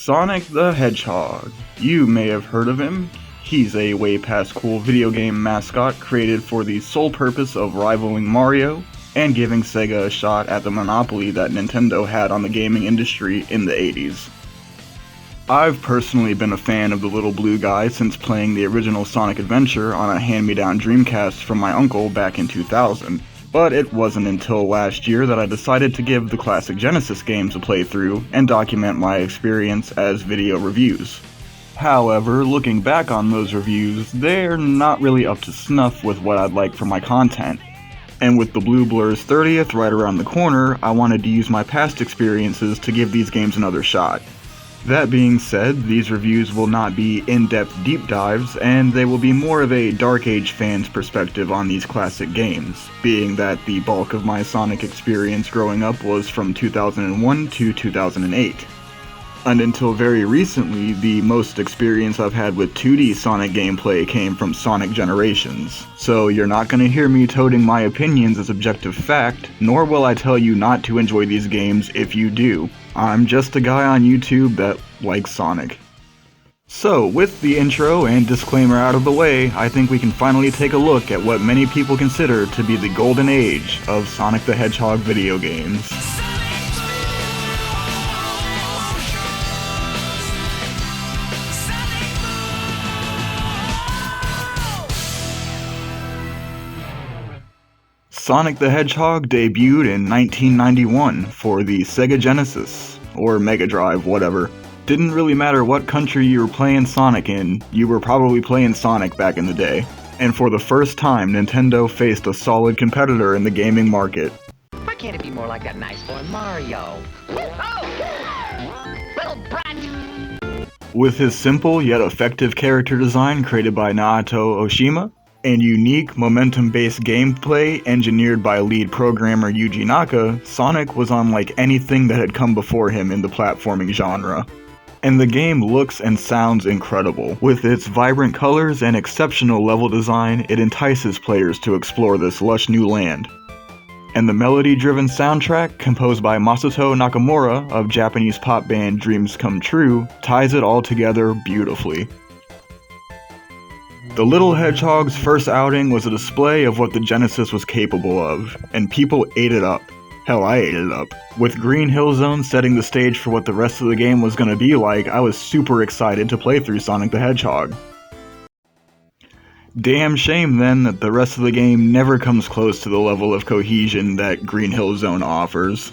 Sonic the Hedgehog. You may have heard of him. He's a way past cool video game mascot created for the sole purpose of rivaling Mario and giving Sega a shot at the monopoly that Nintendo had on the gaming industry in the 80s. I've personally been a fan of the little blue guy since playing the original Sonic Adventure on a hand-me-down Dreamcast from my uncle back in 2000. But it wasn't until last year that I decided to give the classic Genesis games a playthrough and document my experience as video reviews. However, looking back on those reviews, they're not really up to snuff with what I'd like for my content. And with the Blue Blur's 30th right around the corner, I wanted to use my past experiences to give these games another shot. That being said, these reviews will not be in-depth deep dives, and they will be more of a Dark Age fan's perspective on these classic games, being that the bulk of my Sonic experience growing up was from 2001 to 2008. And until very recently, the most experience I've had with 2D Sonic gameplay came from Sonic Generations. So you're not going to hear me toting my opinions as objective fact, nor will I tell you not to enjoy these games if you do. I'm just a guy on YouTube that likes Sonic. So, with the intro and disclaimer out of the way, I think we can finally take a look at what many people consider to be the golden age of Sonic the Hedgehog video games. Sonic the Hedgehog debuted in 1991 for the Sega Genesis, or Mega Drive, whatever. Didn't really matter what country you were playing Sonic in, you were probably playing Sonic back in the day. And for the first time, Nintendo faced a solid competitor in the gaming market. Why can't it be more like that nice boy Mario? Oh! Little brat! With his simple yet effective character design created by Naoto Oshima, and unique momentum-based gameplay engineered by lead programmer Yuji Naka, Sonic was unlike anything that had come before him in the platforming genre. And the game looks and sounds incredible. With its vibrant colors and exceptional level design, it entices players to explore this lush new land. And the melody-driven soundtrack, composed by Masato Nakamura of Japanese pop band Dreams Come True, ties it all together beautifully. The Little Hedgehog's first outing was a display of what the Genesis was capable of, and people ate it up. Hell, I ate it up. With Green Hill Zone setting the stage for what the rest of the game was going to be like, I was super excited to play through Sonic the Hedgehog. Damn shame then that the rest of the game never comes close to the level of cohesion that Green Hill Zone offers.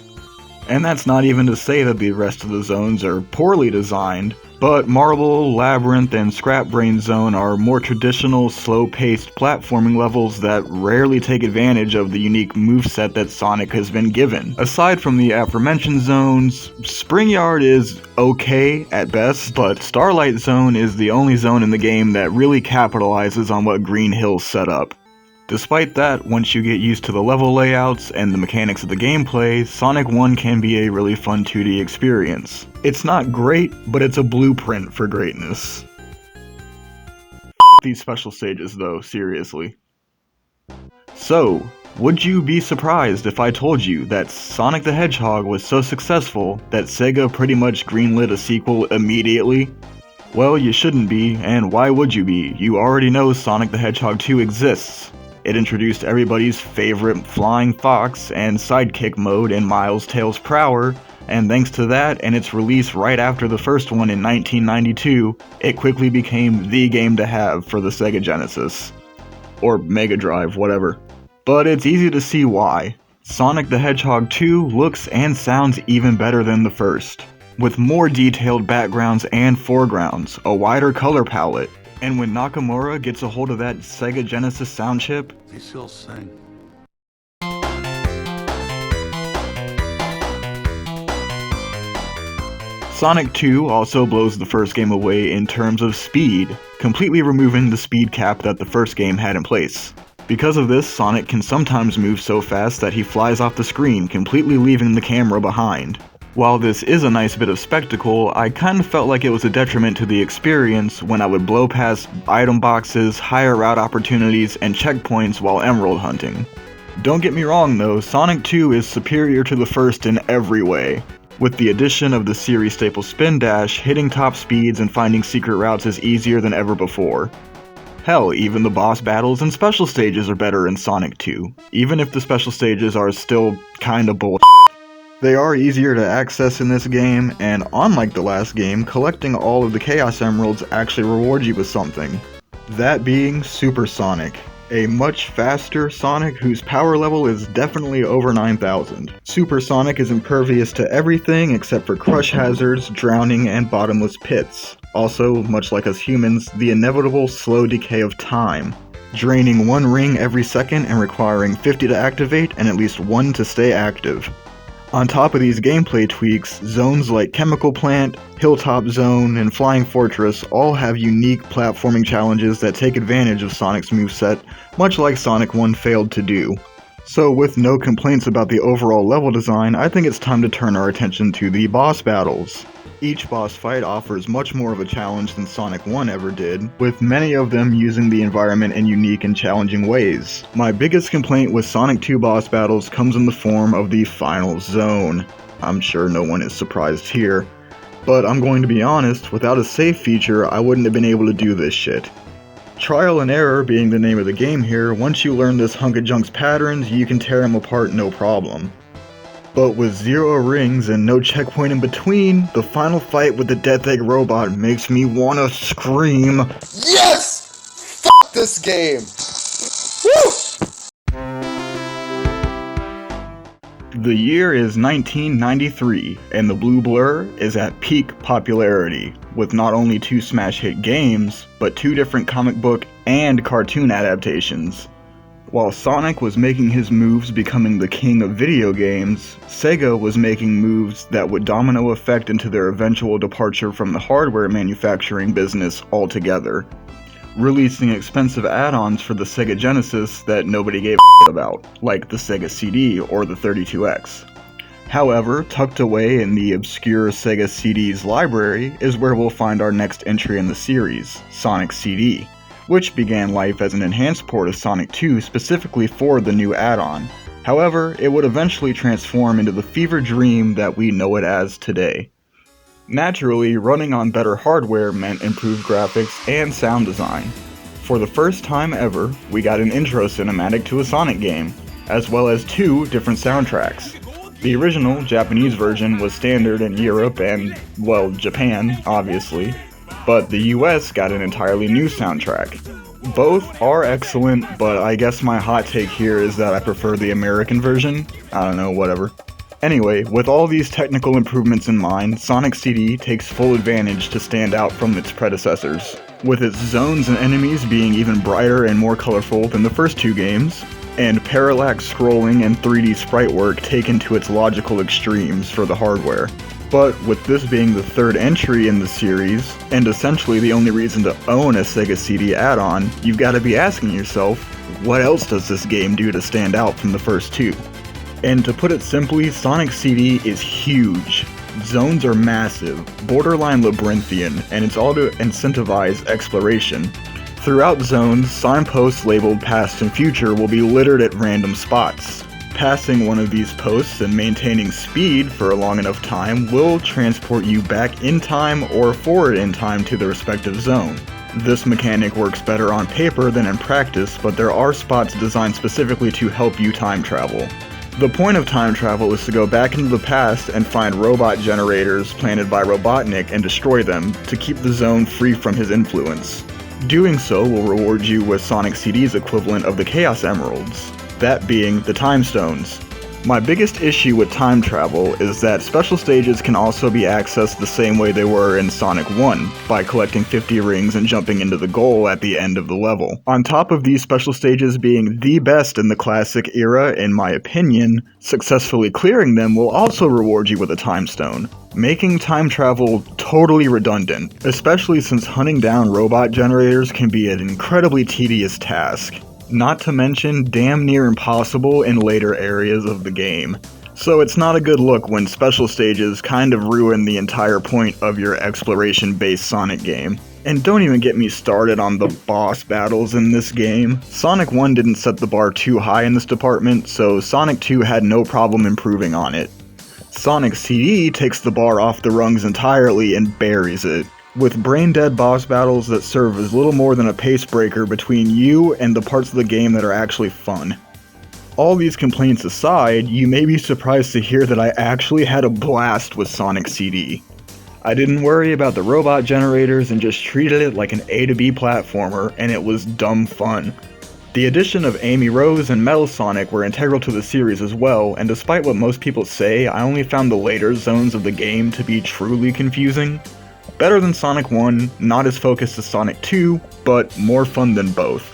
And that's not even to say that the rest of the zones are poorly designed, but Marble, Labyrinth, and Scrap Brain Zone are more traditional, slow-paced platforming levels that rarely take advantage of the unique moveset that Sonic has been given. Aside from the aforementioned zones, Spring Yard is okay at best, but Starlight Zone is the only zone in the game that really capitalizes on what Green Hill set up. Despite that, once you get used to the level layouts and the mechanics of the gameplay, Sonic 1 can be a really fun 2D experience. It's not great, but it's a blueprint for greatness. These special stages though, seriously. So, would you be surprised if I told you that Sonic the Hedgehog was so successful that Sega pretty much greenlit a sequel immediately? Well, you shouldn't be, and why would you be? You already know Sonic the Hedgehog 2 exists. It introduced everybody's favorite Flying Fox and Sidekick mode in Miles Tails Prower, and thanks to that and its release right after the first one in 1992, it quickly became the game to have for the Sega Genesis. Or Mega Drive, whatever. But it's easy to see why. Sonic the Hedgehog 2 looks and sounds even better than the first, with more detailed backgrounds and foregrounds, a wider color palette. And when Nakamura gets a hold of that Sega Genesis sound chip, they still sing. Sonic 2 also blows the first game away in terms of speed, completely removing the speed cap that the first game had in place. Because of this, Sonic can sometimes move so fast that he flies off the screen, completely leaving the camera behind. While this is a nice bit of spectacle, I kind of felt like it was a detriment to the experience when I would blow past item boxes, higher route opportunities, and checkpoints while emerald hunting. Don't get me wrong though, Sonic 2 is superior to the first in every way. With the addition of the series staple spin dash, hitting top speeds and finding secret routes is easier than ever before. Hell, even the boss battles and special stages are better in Sonic 2, even if the special stages are still kinda bullshit. They are easier to access in this game, and unlike the last game, collecting all of the Chaos Emeralds actually rewards you with something. That being Super Sonic, a much faster Sonic whose power level is definitely over 9,000. Super Sonic is impervious to everything except for crush hazards, drowning, and bottomless pits. Also, much like us humans, the inevitable slow decay of time, draining 1 ring every second and requiring 50 to activate and at least 1 to stay active. On top of these gameplay tweaks, zones like Chemical Plant, Hilltop Zone, and Flying Fortress all have unique platforming challenges that take advantage of Sonic's moveset, much like Sonic 1 failed to do. So with no complaints about the overall level design, I think it's time to turn our attention to the boss battles. Each boss fight offers much more of a challenge than Sonic 1 ever did, with many of them using the environment in unique and challenging ways. My biggest complaint with Sonic 2 boss battles comes in the form of the final zone. I'm sure no one is surprised here. But I'm going to be honest, without a save feature, I wouldn't have been able to do this shit. Trial and error being the name of the game here, once you learn this hunk of junk's patterns, you can tear them apart no problem. But with 0 rings and no checkpoint in between, the final fight with the Death Egg robot makes me wanna scream, Yes! Fuck this game! Woo! The year is 1993, and the Blue Blur is at peak popularity, with not only 2 smash hit games, but 2 different comic book and cartoon adaptations. While Sonic was making his moves becoming the king of video games, Sega was making moves that would domino effect into their eventual departure from the hardware manufacturing business altogether, releasing expensive add-ons for the Sega Genesis that nobody gave a shit about, like the Sega CD or the 32X. However, tucked away in the obscure Sega CD's library is where we'll find our next entry in the series, Sonic CD, which began life as an enhanced port of Sonic 2 specifically for the new add-on. However, it would eventually transform into the fever dream that we know it as today. Naturally, running on better hardware meant improved graphics and sound design. For the first time ever, we got an intro cinematic to a Sonic game, as well as 2 different soundtracks. The original Japanese version was standard in Europe and, well, Japan, obviously, but the US got an entirely new soundtrack. Both are excellent, but I guess my hot take here is that I prefer the American version. I don't know, whatever. Anyway, with all these technical improvements in mind, Sonic CD takes full advantage to stand out from its predecessors, with its zones and enemies being even brighter and more colorful than the first 2 games, and parallax scrolling and 3D sprite work taken to its logical extremes for the hardware. But with this being the 3rd entry in the series, and essentially the only reason to own a Sega CD add-on, you've got to be asking yourself, what else does this game do to stand out from the first 2? And to put it simply, Sonic CD is huge. Zones are massive, borderline labyrinthian, and it's all to incentivize exploration. Throughout zones, signposts labeled past and future will be littered at random spots. Passing one of these posts and maintaining speed for a long enough time will transport you back in time or forward in time to the respective zone. This mechanic works better on paper than in practice, but there are spots designed specifically to help you time travel. The point of time travel is to go back into the past and find robot generators planted by Robotnik and destroy them to keep the zone free from his influence. Doing so will reward you with Sonic CD's equivalent of the Chaos Emeralds, that being the Time Stones. My biggest issue with time travel is that special stages can also be accessed the same way they were in Sonic 1, by collecting 50 rings and jumping into the goal at the end of the level. On top of these special stages being the best in the classic era, in my opinion, successfully clearing them will also reward you with a Time Stone, making time travel totally redundant, especially since hunting down robot generators can be an incredibly tedious task. Not to mention damn near impossible in later areas of the game. So it's not a good look when special stages kind of ruin the entire point of your exploration-based Sonic game. And don't even get me started on the boss battles in this game. Sonic 1 didn't set the bar too high in this department, so Sonic 2 had no problem improving on it. Sonic CD takes the bar off the rungs entirely and buries it, with brain-dead boss battles that serve as little more than a pace breaker between you and the parts of the game that are actually fun. All these complaints aside, you may be surprised to hear that I actually had a blast with Sonic CD. I didn't worry about the robot generators and just treated it like an A to B platformer, and it was dumb fun. The addition of Amy Rose and Metal Sonic were integral to the series as well, and despite what most people say, I only found the later zones of the game to be truly confusing. Better than Sonic 1, not as focused as Sonic 2, but more fun than both.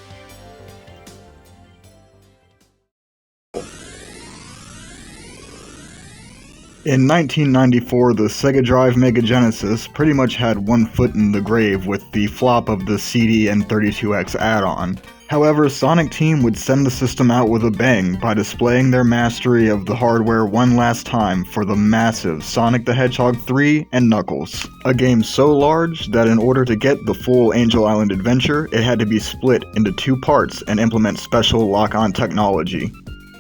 In 1994, the Sega Drive Mega Genesis pretty much had one foot in the grave with the flop of the CD and 32X add-on. However, Sonic Team would send the system out with a bang by displaying their mastery of the hardware one last time for the massive Sonic the Hedgehog 3 and Knuckles. A game so large that in order to get the full Angel Island adventure, it had to be split into 2 parts and implement special lock-on technology.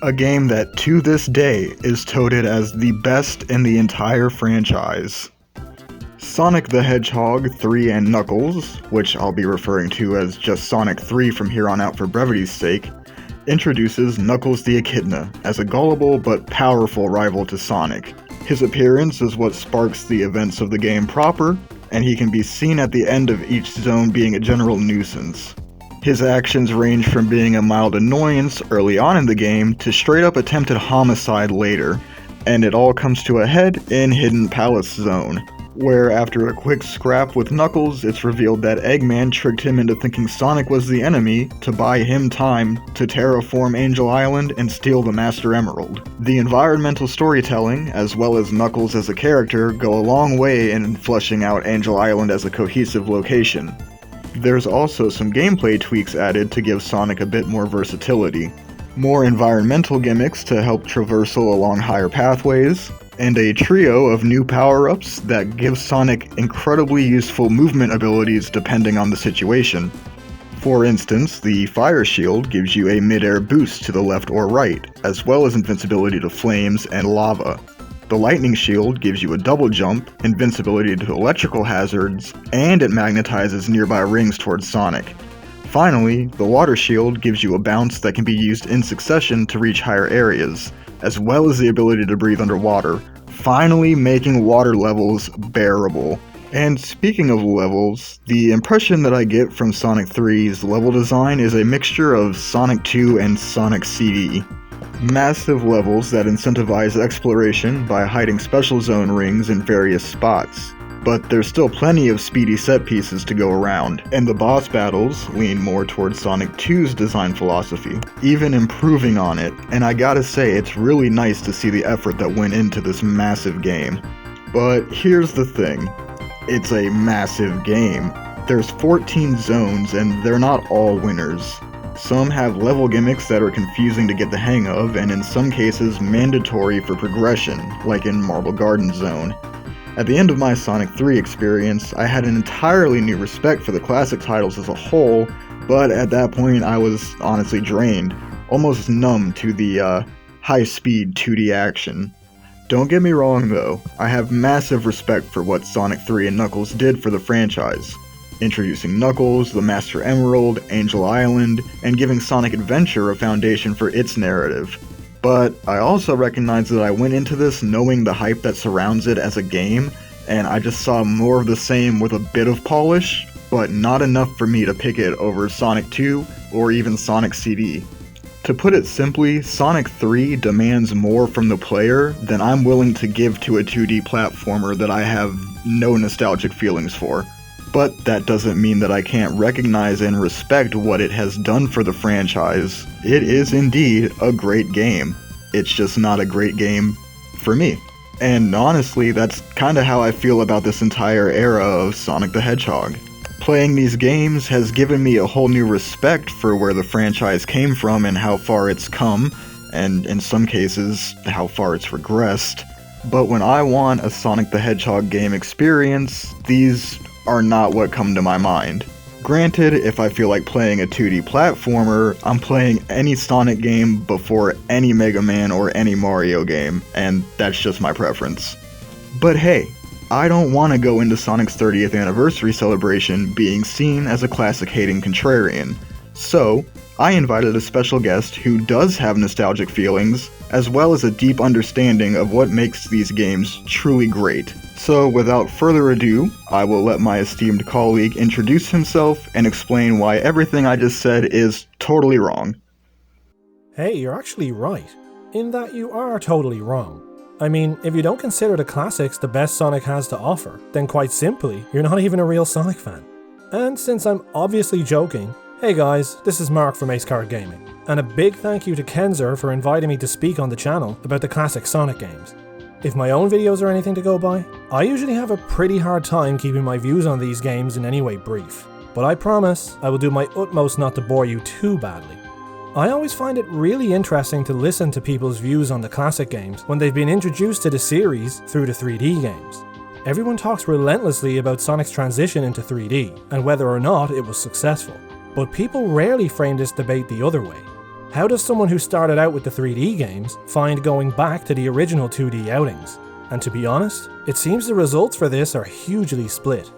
A game that to this day is touted as the best in the entire franchise. Sonic the Hedgehog 3 and Knuckles, which I'll be referring to as just Sonic 3 from here on out for brevity's sake, introduces Knuckles the Echidna as a gullible but powerful rival to Sonic. His appearance is what sparks the events of the game proper, and he can be seen at the end of each zone being a general nuisance. His actions range from being a mild annoyance early on in the game to straight up attempted homicide later, and it all comes to a head in Hidden Palace Zone, where after a quick scrap with Knuckles, it's revealed that Eggman tricked him into thinking Sonic was the enemy to buy him time to terraform Angel Island and steal the Master Emerald. The environmental storytelling, as well as Knuckles as a character, go a long way in fleshing out Angel Island as a cohesive location. There's also some gameplay tweaks added to give Sonic a bit more versatility, more environmental gimmicks to help traversal along higher pathways, and a trio of new power-ups that give Sonic incredibly useful movement abilities depending on the situation. For instance, the Fire Shield gives you a mid-air boost to the left or right, as well as invincibility to flames and lava. The Lightning Shield gives you a double jump, invincibility to electrical hazards, and it magnetizes nearby rings towards Sonic. Finally, the Water Shield gives you a bounce that can be used in succession to reach higher areas, as well as the ability to breathe underwater, finally making water levels bearable. And speaking of levels, the impression that I get from Sonic 3's level design is a mixture of Sonic 2 and Sonic CD. Massive levels that incentivize exploration by hiding special zone rings in various spots. But there's still plenty of speedy set pieces to go around, and the boss battles lean more towards Sonic 2's design philosophy, even improving on it, and I gotta say it's really nice to see the effort that went into this massive game. But here's the thing, it's a massive game. There's 14 zones and they're not all winners. Some have level gimmicks that are confusing to get the hang of, and in some cases mandatory for progression, like in Marble Garden Zone. At the end of my Sonic 3 experience, I had an entirely new respect for the classic titles as a whole, but at that point I was honestly drained, almost numb to the high-speed 2D action. Don't get me wrong though, I have massive respect for what Sonic 3 and Knuckles did for the franchise. Introducing Knuckles, the Master Emerald, Angel Island, and giving Sonic Adventure a foundation for its narrative. But I also recognize that I went into this knowing the hype that surrounds it as a game, and I just saw more of the same with a bit of polish, but not enough for me to pick it over Sonic 2 or even Sonic CD. To put it simply, Sonic 3 demands more from the player than I'm willing to give to a 2D platformer that I have no nostalgic feelings for. But that doesn't mean that I can't recognize and respect what it has done for the franchise. It is indeed a great game. It's just not a great game for me. And honestly, that's kinda how I feel about this entire era of Sonic the Hedgehog. Playing these games has given me a whole new respect for where the franchise came from and how far it's come, and in some cases, how far it's regressed. But when I want a Sonic the Hedgehog game experience, these are not what come to my mind. Granted, if I feel like playing a 2D platformer, I'm playing any Sonic game before any Mega Man or any Mario game, and that's just my preference. But hey, I don't want to go into Sonic's 30th anniversary celebration being seen as a classic-hating contrarian, so I invited a special guest who does have nostalgic feelings, as well as a deep understanding of what makes these games truly great. So without further ado, I will let my esteemed colleague introduce himself and explain why everything I just said is totally wrong. Hey, you're actually right, in that you are totally wrong. I mean, if you don't consider the classics the best Sonic has to offer, then quite simply, you're not even a real Sonic fan. And since I'm obviously joking, hey guys, this is Mark from Ace Card Gaming, and a big thank you to Kenzer for inviting me to speak on the channel about the classic Sonic games. If my own videos are anything to go by, I usually have a pretty hard time keeping my views on these games in any way brief, but I promise I will do my utmost not to bore you too badly. I always find it really interesting to listen to people's views on the classic games when they've been introduced to the series through the 3D games. Everyone talks relentlessly about Sonic's transition into 3D, and whether or not it was successful. But people rarely frame this debate the other way. How does someone who started out with the 3D games find going back to the original 2D outings? And to be honest, it seems the results for this are hugely split.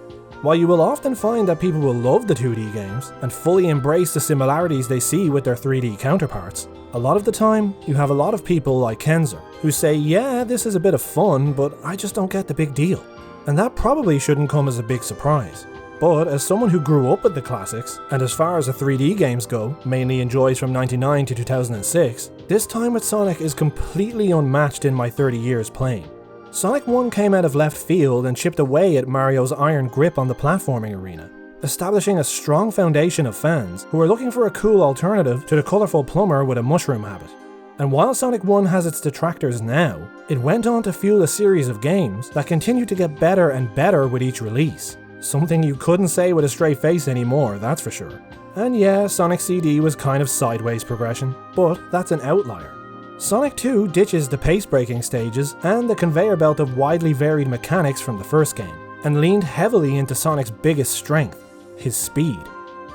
While you will often find that people will love the 2D games and fully embrace the similarities they see with their 3D counterparts, a lot of the time, you have a lot of people like Kenzer who say, yeah, this is a bit of fun, but I just don't get the big deal. And that probably shouldn't come as a big surprise. But as someone who grew up with the classics, and as far as the 3D games go, mainly enjoys from 99 to 2006, this time with Sonic is completely unmatched in my 30 years playing. Sonic 1 came out of left field and chipped away at Mario's iron grip on the platforming arena, establishing a strong foundation of fans who are looking for a cool alternative to the colourful plumber with a mushroom habit. And while Sonic 1 has its detractors now, it went on to fuel a series of games that continue to get better and better with each release. Something you couldn't say with a straight face anymore, that's for sure. And yeah, Sonic CD was kind of sideways progression, but that's an outlier. Sonic 2 ditches the pace-breaking stages and the conveyor belt of widely varied mechanics from the first game, and leaned heavily into Sonic's biggest strength, his speed.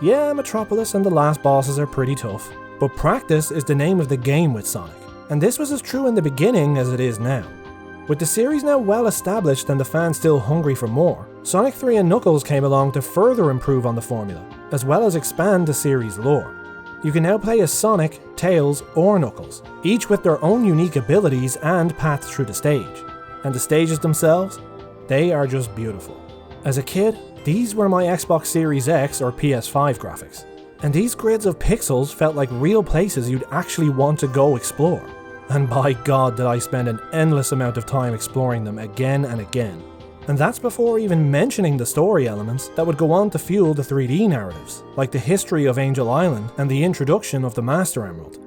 Yeah, Metropolis and the last bosses are pretty tough, but practice is the name of the game with Sonic, and this was as true in the beginning as it is now. With the series now well established and the fans still hungry for more, Sonic 3 and Knuckles came along to further improve on the formula, as well as expand the series' lore. You can now play as Sonic, Tails, or Knuckles, each with their own unique abilities and paths through the stage. And the stages themselves? They are just beautiful. As a kid, these were my Xbox Series X or PS5 graphics. And these grids of pixels felt like real places you'd actually want to go explore. And by God did I spend an endless amount of time exploring them again and again. And that's before even mentioning the story elements that would go on to fuel the 3D narratives, like the history of Angel Island and the introduction of the Master Emerald.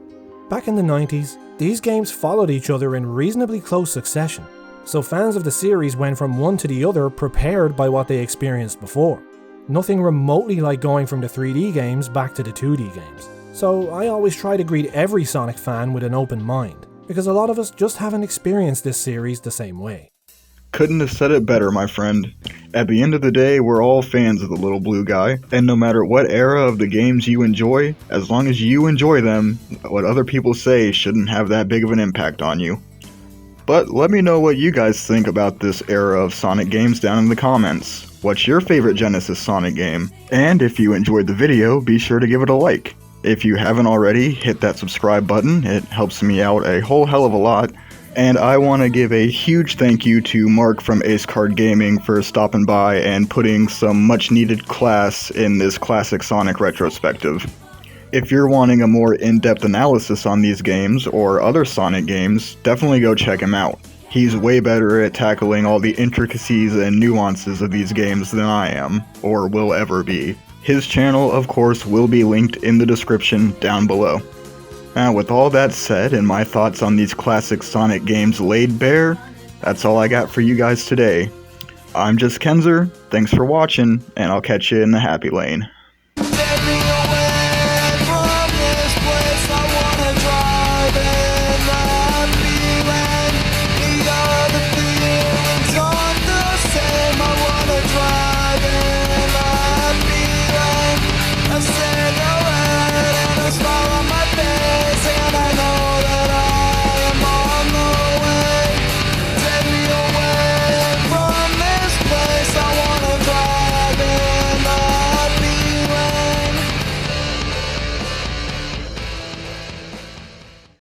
Back in the 90s, these games followed each other in reasonably close succession, so fans of the series went from one to the other prepared by what they experienced before. Nothing remotely like going from the 3D games back to the 2D games. So I always try to greet every Sonic fan with an open mind, because a lot of us just haven't experienced this series the same way. Couldn't have said it better, my friend. At the end of the day, we're all fans of the little blue guy, and no matter what era of the games you enjoy, as long as you enjoy them, what other people say shouldn't have that big of an impact on you. But let me know what you guys think about this era of Sonic games down in the comments. What's your favorite Genesis Sonic game? And if you enjoyed the video, be sure to give it a like. If you haven't already, hit that subscribe button, it helps me out a whole hell of a lot. And I want to give a huge thank you to Mark from Ace Card Gaming for stopping by and putting some much needed class in this Classic Sonic Retrospective. If you're wanting a more in-depth analysis on these games or other Sonic games, definitely go check him out. He's way better at tackling all the intricacies and nuances of these games than I am, or will ever be. His channel, of course, will be linked in the description down below. Now, with all that said and my thoughts on these classic Sonic games laid bare, that's all I got for you guys today. I'm just Kenzer, thanks for watching, and I'll catch you in the happy lane.